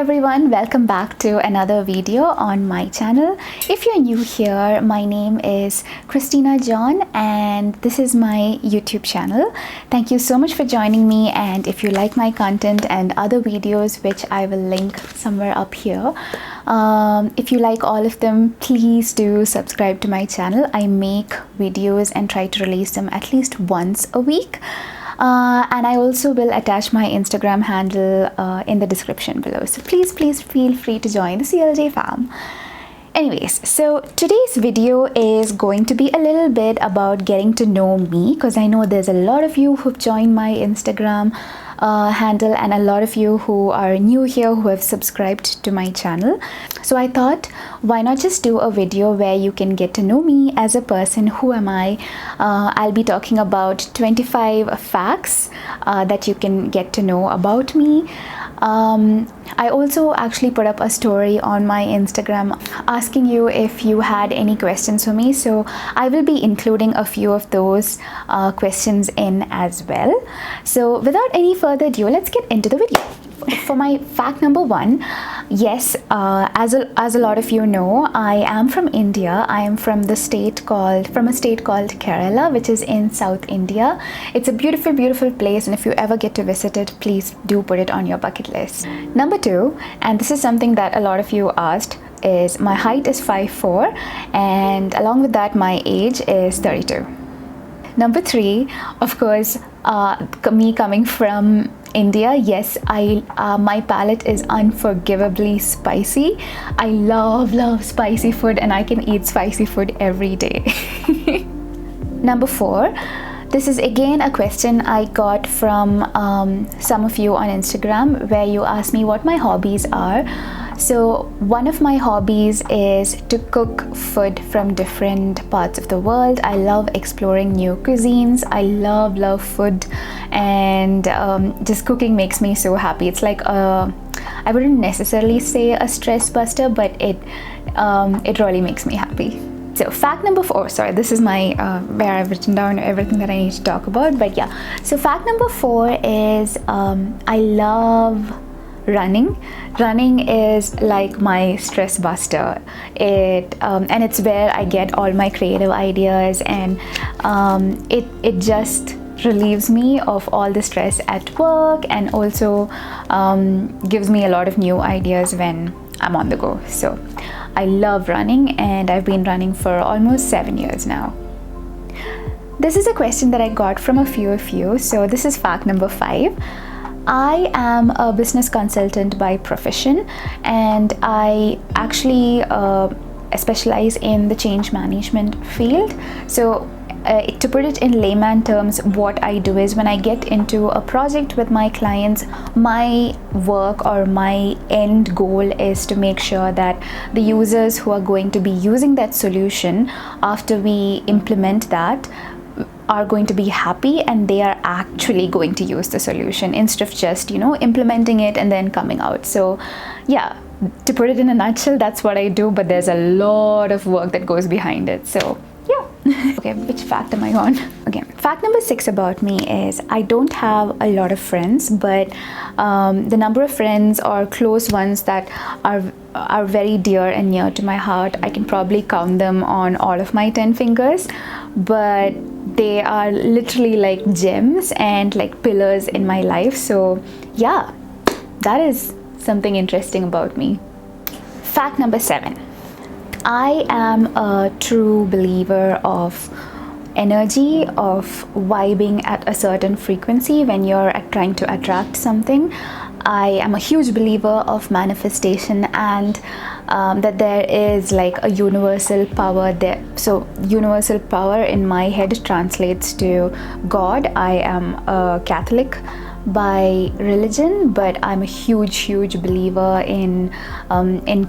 everyone, welcome back to another video on my channel. If you're new here, my name is Christina John and this is my YouTube channel. Thank you so much for joining me, and if you like my content and other videos, which I will link somewhere up here, if you like all of them, please do subscribe to my channel. I make videos and try to release them at least once a week. And I also will attach my Instagram handle in the description below. So please feel free to join the CLJ fam. Anyways, so today's video is going to be a little bit about getting to know me, because I know there's a lot of you who've joined my Instagram handle and a lot of you who are new here who have subscribed to my channel. So I thought, why not just do a video where you can get to know me as a person. Who am I? I'll be talking about 25 facts that you can get to know about me. I also actually put up a story on my Instagram asking you if you had any questions for me, so I will be including a few of those questions in as well. So without any further ado, let's get into the video. For my fact number one, yes, as a lot of you know, I am from India. I am from a state called Kerala, which is in South India. It's a beautiful place, and if you ever get to visit it, please do put it on your bucket list. Number two, and this is something that a lot of you asked, is my height is 5'4", and along with that my age is 32. Number three, of course, me coming from India, yes, my palate is unforgivably spicy. I love spicy food, and I can eat spicy food every day. Number four, this is again a question I got from some of you on Instagram, where you asked me what my hobbies are. So one of my hobbies is to cook food from different parts of the world. I love exploring new cuisines. I love food, and just cooking makes me so happy. It's like I wouldn't necessarily say a stress buster, but it really makes me happy. So fact number four, sorry, this is my where I've written down everything that I need to talk about, but yeah. So fact number four is I love running. Running is like my stress buster. And it's where I get all my creative ideas, and it just relieves me of all the stress at work, and also gives me a lot of new ideas when I'm on the go. So I love running, and I've been running for almost 7 years now. This is a question that I got from a few of you. So this is fact number 5. I am a business consultant by profession, and I actually specialize in the change management field. So to put it in layman terms, what I do is, when I get into a project with my clients, my work or my end goal is to make sure that the users who are going to be using that solution after we implement that are going to be happy, and they are actually going to use the solution instead of just, implementing it and then coming out. So yeah, to put it in a nutshell, that's what I do, but there's a lot of work that goes behind it. So yeah. Okay, which fact am I on? Okay, fact number 6 about me is I don't have a lot of friends, but the number of friends or close ones that are very dear and near to my heart, I can probably count them on all of my 10 fingers, but they are literally like gems and like pillars in my life. So yeah, that is something interesting about me. Fact number 7. I am a true believer of energy, of vibing at a certain frequency when you're trying to attract something. I am a huge believer of manifestation, and that there is like a universal power there. So universal power in my head translates to God. I am a Catholic by religion, but I'm a huge believer in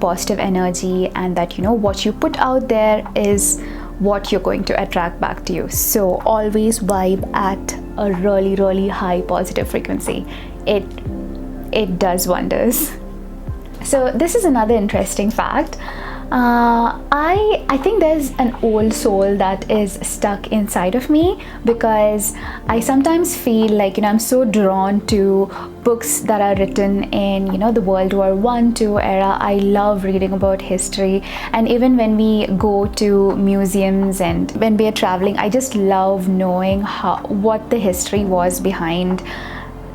positive energy, and that what you put out there is what you're going to attract back to you. So always vibe at a really high positive frequency. It does wonders. So this is another interesting fact. I think there's an old soul that is stuck inside of me, because I sometimes feel like, I'm so drawn to books that are written in, the World War I, II era. I love reading about history, and even when we go to museums and when we are traveling, I just love knowing what the history was behind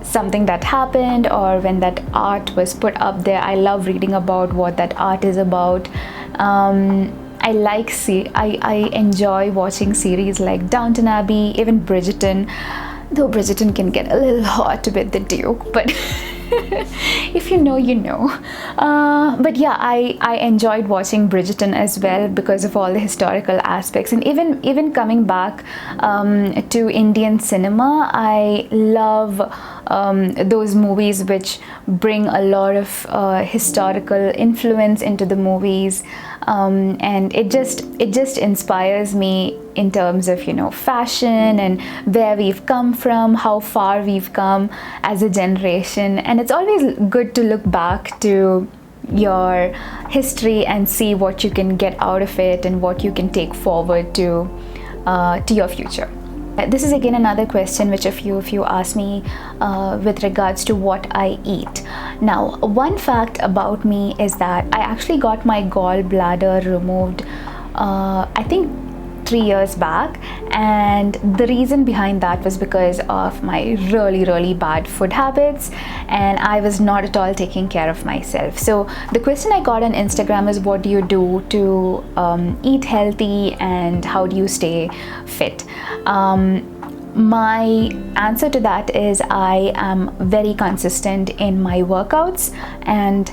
something that happened, or when that art was put up there. I love reading about what that art is about. I enjoy watching series like Downton Abbey, even Bridgerton, though Bridgerton can get a little hot with the Duke, but if you know, you know. But yeah, I enjoyed watching Bridgerton as well because of all the historical aspects, and even coming back to Indian cinema, I love those movies which bring a lot of historical influence into the movies, and it just inspires me in terms of fashion and where we've come from, how far we've come as a generation. And it's always good to look back to your history and see what you can get out of it and what you can take forward to your future. This is again another question which a few of you asked me with regards to what I eat. Now, one fact about me is that I actually got my gallbladder removed, I think 3 years back, and the reason behind that was because of my really bad food habits, and I was not at all taking care of myself. So the question I got on Instagram is, what do you do to eat healthy and how do you stay fit? My answer to that is, I am very consistent in my workouts, and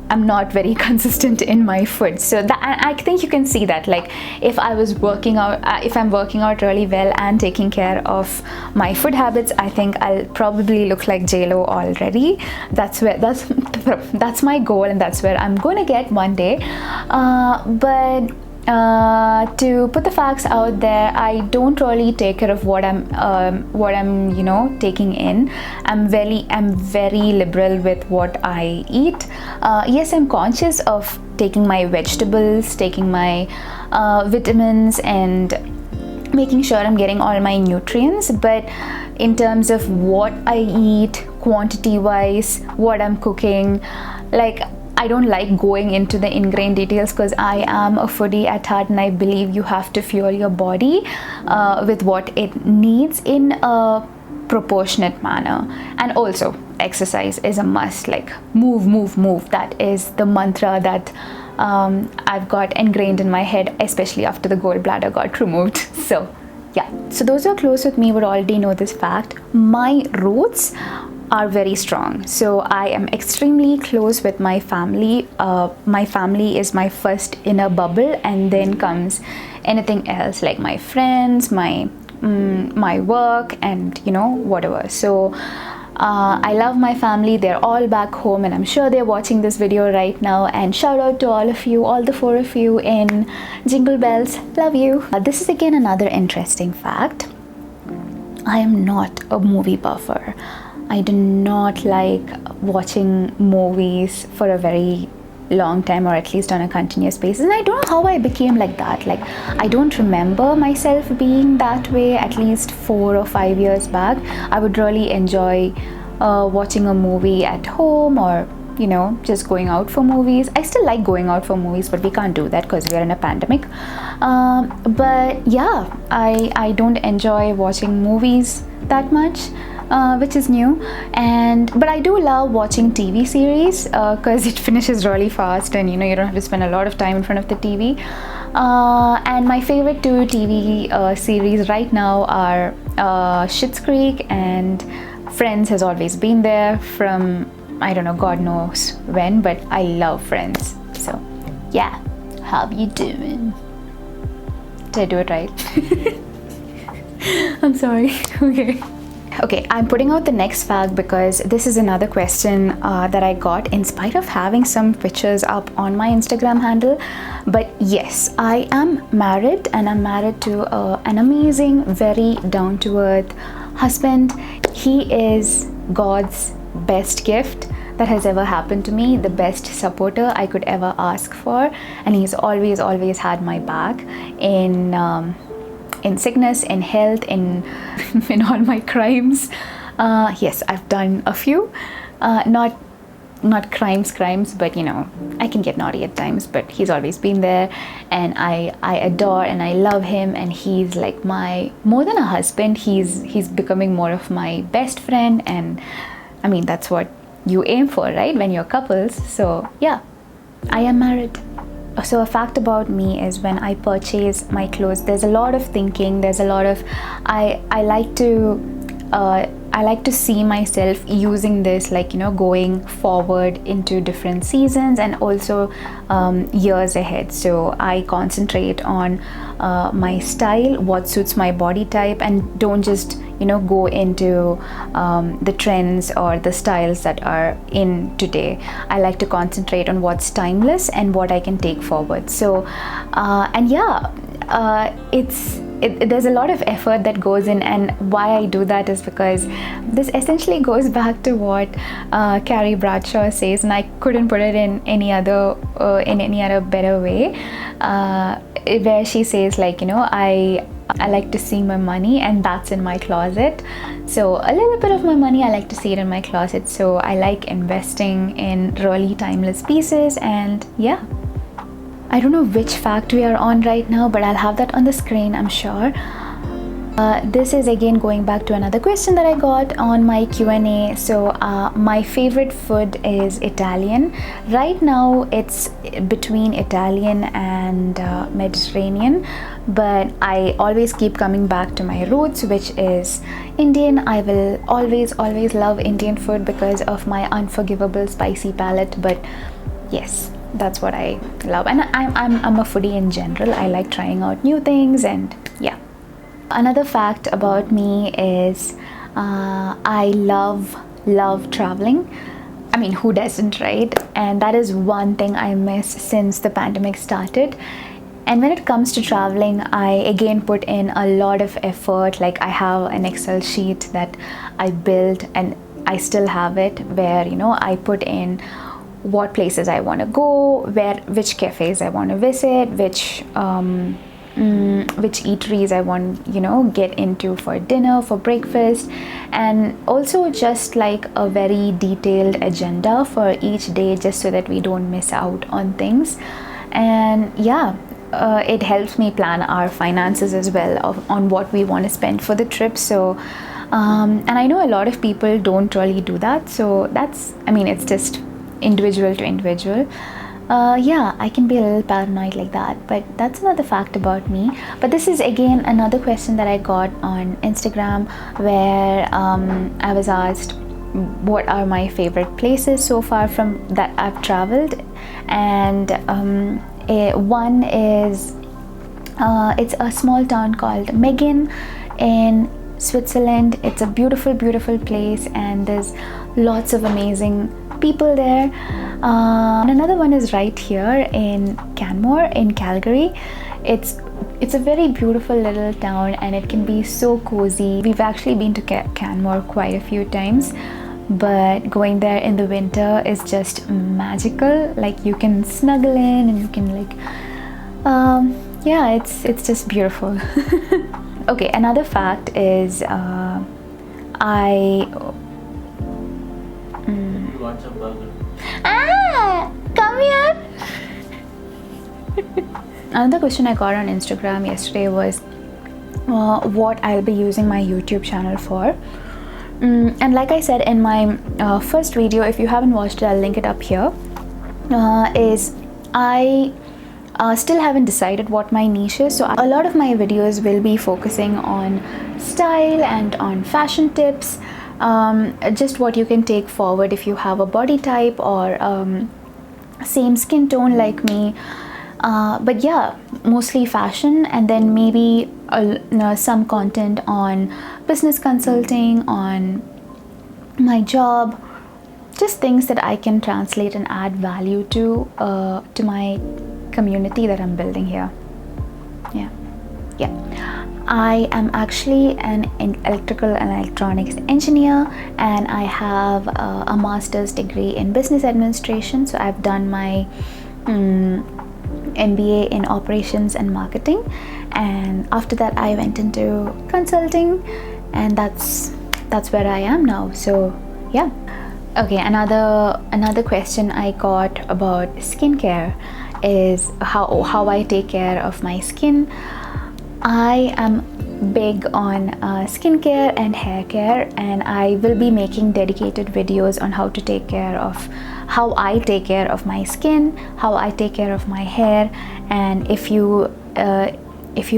I'm not very consistent in my food. So that, I think you can see that, like, if I'm working out really well and taking care of my food habits, I think I'll probably look like JLo already. That's my goal, and that's where I'm going to get one day. But to put the facts out there, I don't really take care of what I'm taking in. I'm very liberal with what I eat. Yes, I'm conscious of taking my vegetables, taking my vitamins, and making sure I'm getting all my nutrients. But in terms of what I eat, quantity wise, what I'm cooking, like, I don't like going into the ingrained details because I am a foodie at heart, and I believe you have to fuel your body with what it needs in a proportionate manner. And also, exercise is a must. Like, move. That is the mantra that I've got ingrained in my head, especially after the gallbladder got removed. So yeah, so those who are close with me would already know this fact. My roots are very strong, so I am extremely close with my family. My family is my first inner bubble, and then comes anything else, like my friends, my work, and whatever. So I love my family. They're all back home, and I'm sure they're watching this video right now. And shout out to all of you, all the 4 of you in Jingle Bells. Love you. This is again another interesting fact. I am not a movie buffer. I do not like watching movies for a very long time, or at least on a continuous basis. And I don't know how I became like that. Like, I don't remember myself being that way. At least 4 or 5 years back, I would really enjoy watching a movie at home, or just going out for movies. I still like going out for movies, but we can't do that because we're in a pandemic. But yeah, I don't enjoy watching movies that much, which is new. But I do love watching TV series because it finishes really fast, and you don't have to spend a lot of time in front of the TV. And my favorite 2 TV series right now are Schitt's Creek, and Friends has always been there from, I don't know, God knows when, but I love Friends. So yeah, how you doing? Did I do it right? I'm sorry. Okay, I'm putting out the next fact because this is another question that I got in spite of having some pictures up on my Instagram handle. But yes, I am married, and I'm married to an amazing, very down-to-earth husband. He is God's best gift that has ever happened to me, the best supporter I could ever ask for, and he's always had my back in sickness, in health, in in all my crimes. Yes, I've done a few, not crimes, but I can get naughty at times, but he's always been there, and I adore and I love him, and he's like my, more than a husband, he's becoming more of my best friend. And I mean, that's what you aim for, right, when you're couples. So yeah, I am married. So a fact about me is, when I purchase my clothes, there's a lot of thinking, there's a lot of, I like to see myself using this, like going forward into different seasons and also years ahead. So I concentrate on my style, what suits my body type, and don't just go into the trends or the styles that are in today. I like to concentrate on what's timeless and what I can take forward. So and yeah, there's a lot of effort that goes in, and why I do that is because this essentially goes back to what Carrie Bradshaw says, and I couldn't put it in any other better way, where she says, like I like to see my money, and that's in my closet. So a little bit of my money, I like to see it in my closet. So I like investing in really timeless pieces. And yeah, I don't know which fact we are on right now, but I'll have that on the screen, I'm sure. This is again going back to another question that I got on my Q&A. So my favorite food is Italian. Right now it's between Italian and Mediterranean, but I always keep coming back to my roots, which is Indian. I will always love Indian food because of my unforgivable spicy palate. But yes, that's what I love, and I'm a foodie in general. I like trying out new things, and yeah. Another fact about me is I love traveling. I mean, who doesn't, right? And that is one thing I miss since the pandemic started. And when it comes to traveling, I again put in a lot of effort. Like, I have an Excel sheet that I built, and I still have it, where I put in what places I want to go, which cafes I want to visit, which eateries I want get into for dinner, for breakfast, and also just like a very detailed agenda for each day, just so that we don't miss out on things. And yeah, it helps me plan our finances as well, on what we want to spend for the trip. So and I know a lot of people don't really do that, so it's just individual to individual. Yeah, I can be a little paranoid like that, but that's another fact about me. But this is again another question that I got on Instagram, where I was asked what are my favorite places so far from that I've traveled. And one is it's a small town called Megan in Switzerland. It's a beautiful place, and there's lots of amazing people there. And another one is right here in Canmore in Calgary. It's a very beautiful little town, and it can be so cozy. We've actually been to Canmore quite a few times, but going there in the winter is just magical. Like, you can snuggle in, and you can yeah, it's just beautiful. Okay, another fact is You want some burger? Come here. Another question I got on Instagram yesterday was what I'll be using my YouTube channel for. And like I said in my first video, if you haven't watched it, I'll link it up here, is I still haven't decided what my niche is. So a lot of my videos will be focusing on style and on fashion tips, just what you can take forward if you have a body type or same skin tone like me. But yeah, mostly fashion, and then maybe some content on business consulting, on my job, just things that I can translate and add value to my community that I'm building here. Yeah. I am actually an electrical and electronics engineer, and I have a master's degree in business administration. So I've done my MBA in operations and marketing, and after that I went into consulting, and that's where I am now. So yeah. Okay, another question I got about skincare is how I take care of my skin. I am big on skincare and hair care, and I will be making dedicated videos on how I take care of my skin, how I take care of my hair. And if you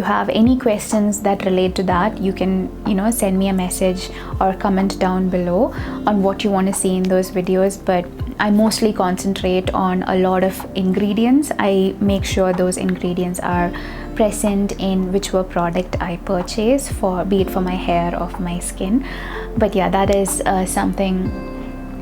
have any questions that relate to that, you can send me a message or comment down below on what you want to see in those videos. But I mostly concentrate on a lot of ingredients. I make sure those ingredients are present in whichever product I purchase, be it for my hair or for my skin. But yeah, that is something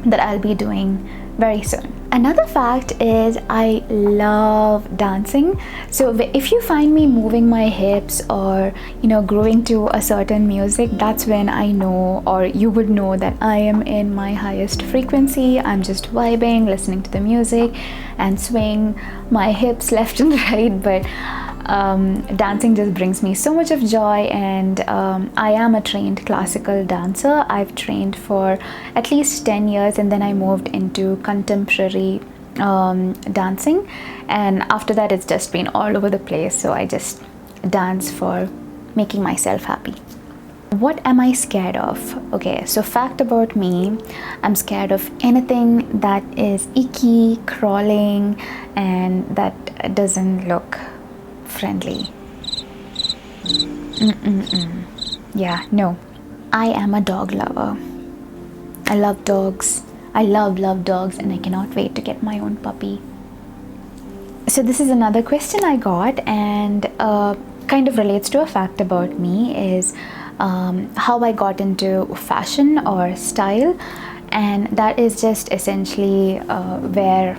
that I'll be doing very soon. Another fact is I love dancing. So if you find me moving my hips or growing to a certain music, that's when I know, or you would know, that I am in my highest frequency. I'm just vibing, listening to the music and swaying my hips left and right. But dancing just brings me so much of joy, and I am a trained classical dancer. I've trained for at least 10 years, and then I moved into contemporary dancing, and after that it's just been all over the place. So I just dance for making myself happy. What am I scared of? Okay, so fact about me, I'm scared of anything that is icky, crawling, and that doesn't look friendly. Yeah, no. I am a dog lover. I love dogs. I love dogs, and I cannot wait to get my own puppy. So this is another question I got, and kind of relates to a fact about me, is how I got into fashion or style. And that is just essentially where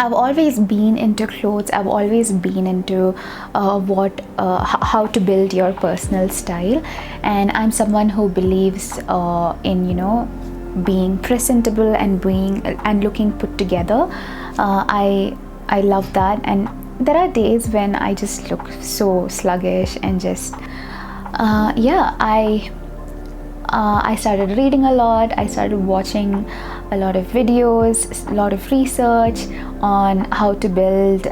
I've always been into clothes. I've always been into how to build your personal style, and I'm someone who believes in being presentable and looking put together. I love that, and there are days when I just look so sluggish and just I started reading a lot. I started watching a lot of videos, a lot of research on how to build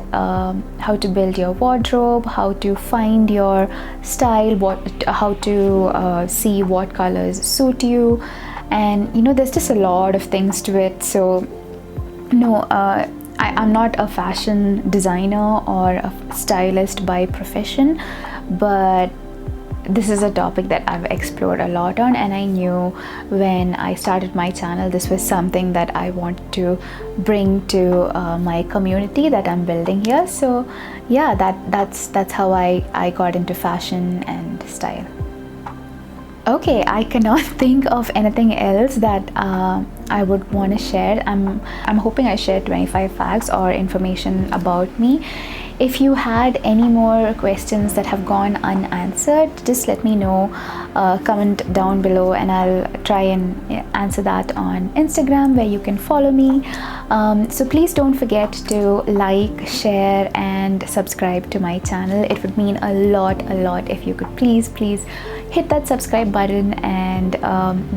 your wardrobe, how to find your style, how to see what colors suit you, and there's just a lot of things to it. So no, I'm not a fashion designer or a stylist by profession, but this is a topic that I've explored a lot on, and I knew when I started my channel this was something that I want to bring to my community that I'm building here. So yeah, that's how I got into fashion and style. Okay, I cannot think of anything else that I would want to share. I'm hoping I shared 25 facts or information about me. If you had any more questions that have gone unanswered, just let me know. Comment down below, and I'll try and answer that on Instagram, where you can follow me. So please don't forget to like, share, and subscribe to my channel. It would mean a lot if you could please hit that subscribe button and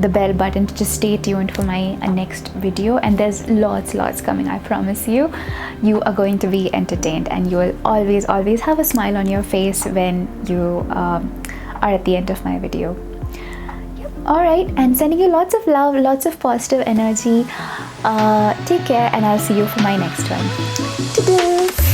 the bell button to just stay tuned for my next video. And there's lots coming, I promise you. You are going to be entertained, and you will always have a smile on your face when you are at the end of my video. Yep. All right, and sending you lots of love, lots of positive energy. Take care, and I'll see you for my next one. Toodles!